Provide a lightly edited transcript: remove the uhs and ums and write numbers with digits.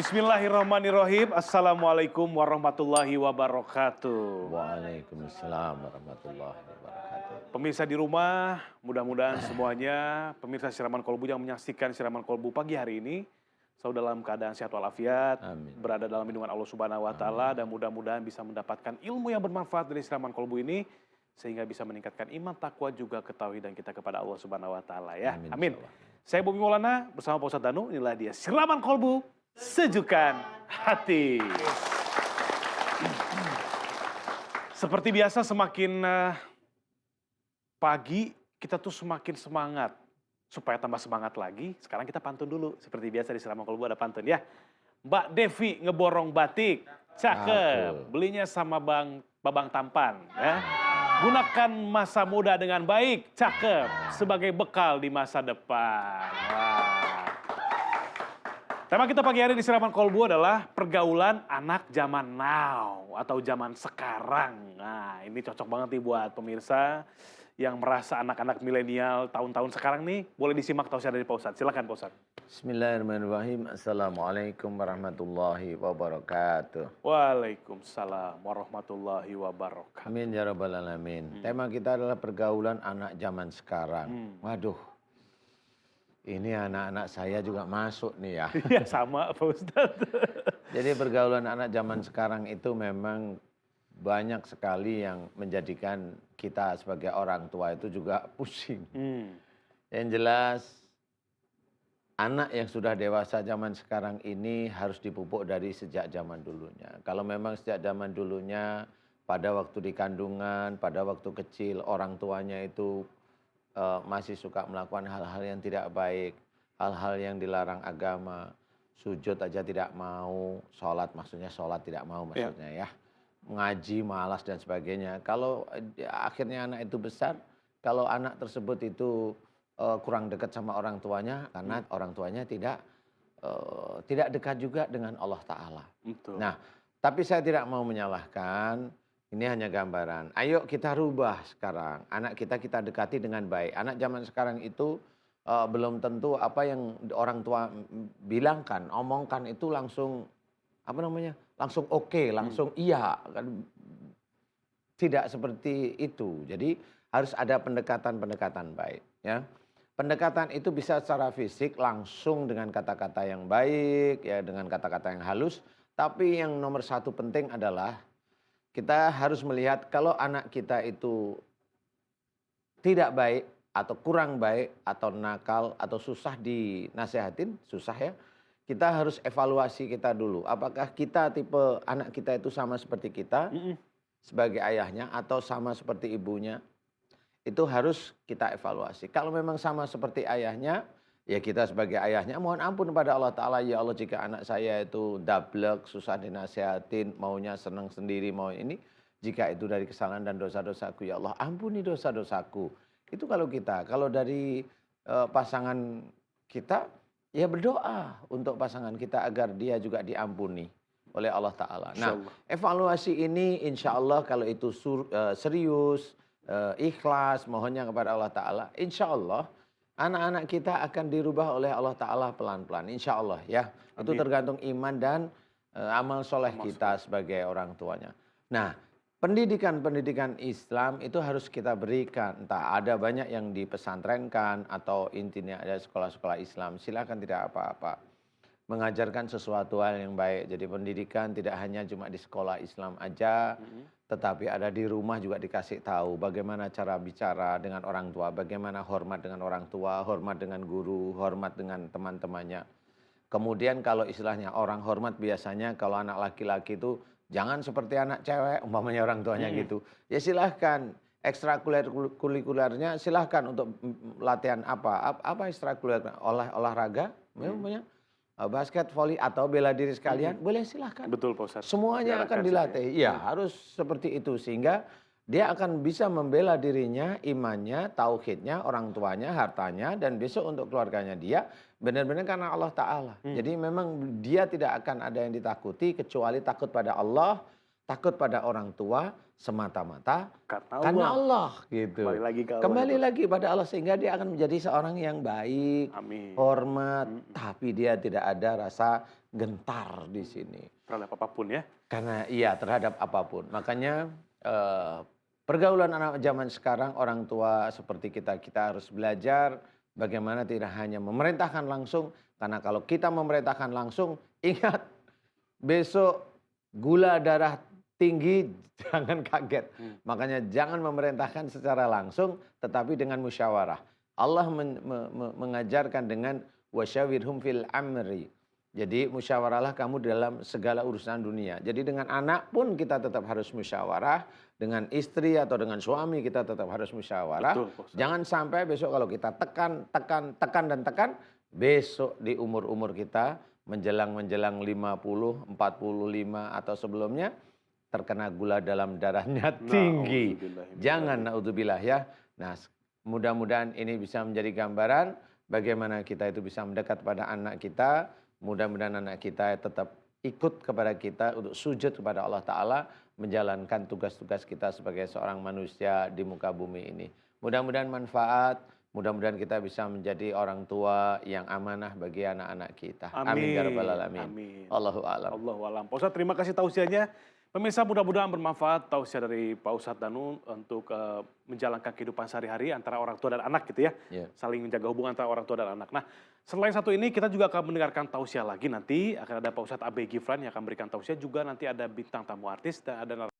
Bismillahirrahmanirrahim. Assalamualaikum warahmatullahi wabarakatuh. Waalaikumsalam warahmatullahi wabarakatuh. Pemirsa di rumah, mudah-mudahan semuanya, pemirsa Siraman Kolbu yang menyaksikan Siraman Kolbu pagi hari ini, selalu dalam keadaan sehat walafiat, Amin. berada dalam lindungan Allah Subhanahu wa Ta'ala, dan mudah-mudahan bisa mendapatkan ilmu yang bermanfaat dari Siraman Kolbu ini, sehingga bisa meningkatkan iman, takwa, juga ketauhidan kita kepada Allah Subhanahu wa Ta'ala ya. Amin. Saya Bobi Maulana bersama Pak Ustadz Danu, inilah dia Siraman Kolbu, sejukan hati. Seperti biasa semakin pagi kita tuh semakin semangat. Supaya tambah semangat lagi, sekarang kita pantun dulu. Seperti biasa di Siraman Kolbu ada pantun ya. Mbak Devi ngeborong batik, cakep. Belinya sama Babang Tampan ya. Gunakan masa muda dengan baik, cakep. Sebagai bekal di masa depan. Wah. Tema kita pagi hari di Siraman Kolbu adalah pergaulan anak zaman now atau zaman sekarang. Nah, ini cocok banget nih buat pemirsa yang merasa anak-anak milenial tahun-tahun sekarang nih. Boleh disimak tausiah dari Pak Ustadz. Silakan Pak Ustadz. Bismillahirrahmanirrahim. Assalamualaikum warahmatullahi wabarakatuh. Waalaikumsalam warahmatullahi wabarakatuh. Amin ya rabbal alamin. Tema kita adalah pergaulan anak zaman sekarang. Waduh. Ini anak-anak saya juga masuk nih ya. Iya sama Pak Ustadz. Jadi pergaulan anak zaman sekarang itu memang banyak sekali yang menjadikan kita sebagai orang tua itu juga pusing. Yang jelas anak yang sudah dewasa zaman sekarang ini harus dipupuk dari sejak zaman dulunya. Kalau memang sejak zaman dulunya pada waktu di kandungan, pada waktu kecil orang tuanya itu masih suka melakukan hal-hal yang tidak baik, hal-hal yang dilarang agama, sujud aja tidak mau, sholat maksudnya sholat tidak mau maksudnya ya. Ngaji, malas dan sebagainya. Kalau akhirnya anak itu besar, kalau anak tersebut itu kurang dekat sama orang tuanya, karena orang tuanya tidak dekat juga dengan Allah Ta'ala. Nah, tapi saya tidak mau menyalahkan, ini hanya gambaran. Ayo kita rubah sekarang, anak kita dekati dengan baik. Anak zaman sekarang itu belum tentu apa yang orang tua bilangkan, omongkan itu langsung langsung oke, langsung iya. Tidak seperti itu. Jadi harus ada pendekatan-pendekatan baik. Ya. Pendekatan itu bisa secara fisik langsung dengan kata-kata yang baik, ya dengan kata-kata yang halus. Tapi yang nomor satu penting adalah kita harus melihat kalau anak kita itu tidak baik atau kurang baik atau nakal atau susah dinasihatin, susah ya. Kita harus evaluasi kita dulu. Apakah kita tipe anak kita itu sama seperti kita sebagai ayahnya atau sama seperti ibunya? Itu harus kita evaluasi. Kalau memang sama seperti ayahnya, ya kita sebagai ayahnya mohon ampun kepada Allah Ta'ala. Ya Allah, jika anak saya itu dablek, susah dinasihatin, maunya senang sendiri, mau ini. Jika itu dari kesalahan dan dosa-dosaku, ya Allah ampuni dosa-dosaku. Itu kalau kita. Kalau dari pasangan kita, ya berdoa untuk pasangan kita agar dia juga diampuni oleh Allah Ta'ala. Nah, evaluasi ini insya Allah kalau itu serius, ikhlas, mohonnya kepada Allah Ta'ala, insya Allah anak-anak kita akan dirubah oleh Allah Ta'ala pelan-pelan. Insya Allah ya. Itu tergantung iman dan amal soleh kita sebagai orang tuanya. Nah, pendidikan-pendidikan Islam itu harus kita berikan. Entah ada banyak yang dipesantrenkan atau intinya ada sekolah-sekolah Islam. Silakan, tidak apa-apa. Mengajarkan sesuatu hal yang baik. Jadi pendidikan tidak hanya cuma di sekolah Islam aja. Tetapi ada di rumah juga dikasih tahu bagaimana cara bicara dengan orang tua. Bagaimana hormat dengan orang tua, hormat dengan guru, hormat dengan teman-temannya. Kemudian kalau istilahnya orang hormat biasanya kalau anak laki-laki itu jangan seperti anak cewek, umpamanya orang tuanya gitu. Ya silahkan, ekstrakurikulernya silahkan untuk latihan apa ekstrakurikuler, olahraga, umpamanya basket, volley atau bela diri sekalian, boleh silahkan. Betul Pak Ustadz. Semuanya akan dilatih, ya harus seperti itu sehingga dia akan bisa membela dirinya, imannya, tauhidnya, orang tuanya, hartanya, dan besok untuk keluarganya dia benar-benar karena Allah Ta'ala. Jadi memang dia tidak akan ada yang ditakuti kecuali takut pada Allah, takut pada orang tua, semata-mata Karena karena Allah. Allah gitu. Kembali lagi ke Allah. Kembali gitu. lagi pada Allah sehingga dia akan menjadi seorang yang baik, Amin. hormat, tapi dia tidak ada rasa gentar di sini. Terhadap apapun ya. Karena iya terhadap apapun. Makanya pergaulan anak zaman sekarang orang tua seperti kita harus belajar bagaimana tidak hanya memerintahkan langsung, karena kalau kita memerintahkan langsung, ingat besok gula darah tinggi jangan kaget. Makanya jangan memerintahkan secara langsung tetapi dengan musyawarah. Allah mengajarkan dengan wasyawirhum fil amri. Jadi musyawarahlah kamu dalam segala urusan dunia. Jadi dengan anak pun kita tetap harus musyawarah, dengan istri atau dengan suami kita tetap harus musyawarah. Betul, Pak Ustaz. Jangan sampai besok kalau kita tekan, besok di umur-umur kita menjelang 50, 45 atau sebelumnya terkena gula dalam darahnya tinggi. Jangan naudzubillah ya. Nah, mudah-mudahan ini bisa menjadi gambaran bagaimana kita itu bisa mendekat pada anak kita. Mudah-mudahan anak kita tetap ikut kepada kita untuk sujud kepada Allah Ta'ala, menjalankan tugas-tugas kita sebagai seorang manusia di muka bumi ini. Mudah-mudahan manfaat, mudah-mudahan kita bisa menjadi orang tua yang amanah bagi anak-anak kita. Amin ya rabbal alamin. Amin. Allahu a'lam. Allahu a'lam. Pak Ustadz, terima kasih tausiahnya. Pemirsa, mudah-mudahan bermanfaat tausiah dari Pak Ustadz Danu untuk menjalankan kehidupan sehari-hari antara orang tua dan anak gitu ya. Yeah. Saling menjaga hubungan antara orang tua dan anak. Nah, selain satu ini kita juga akan mendengarkan tausiah lagi nanti. Akan ada Pak Ustadz Abe Gifran yang akan memberikan tausiah. Juga nanti ada bintang tamu artis dan ada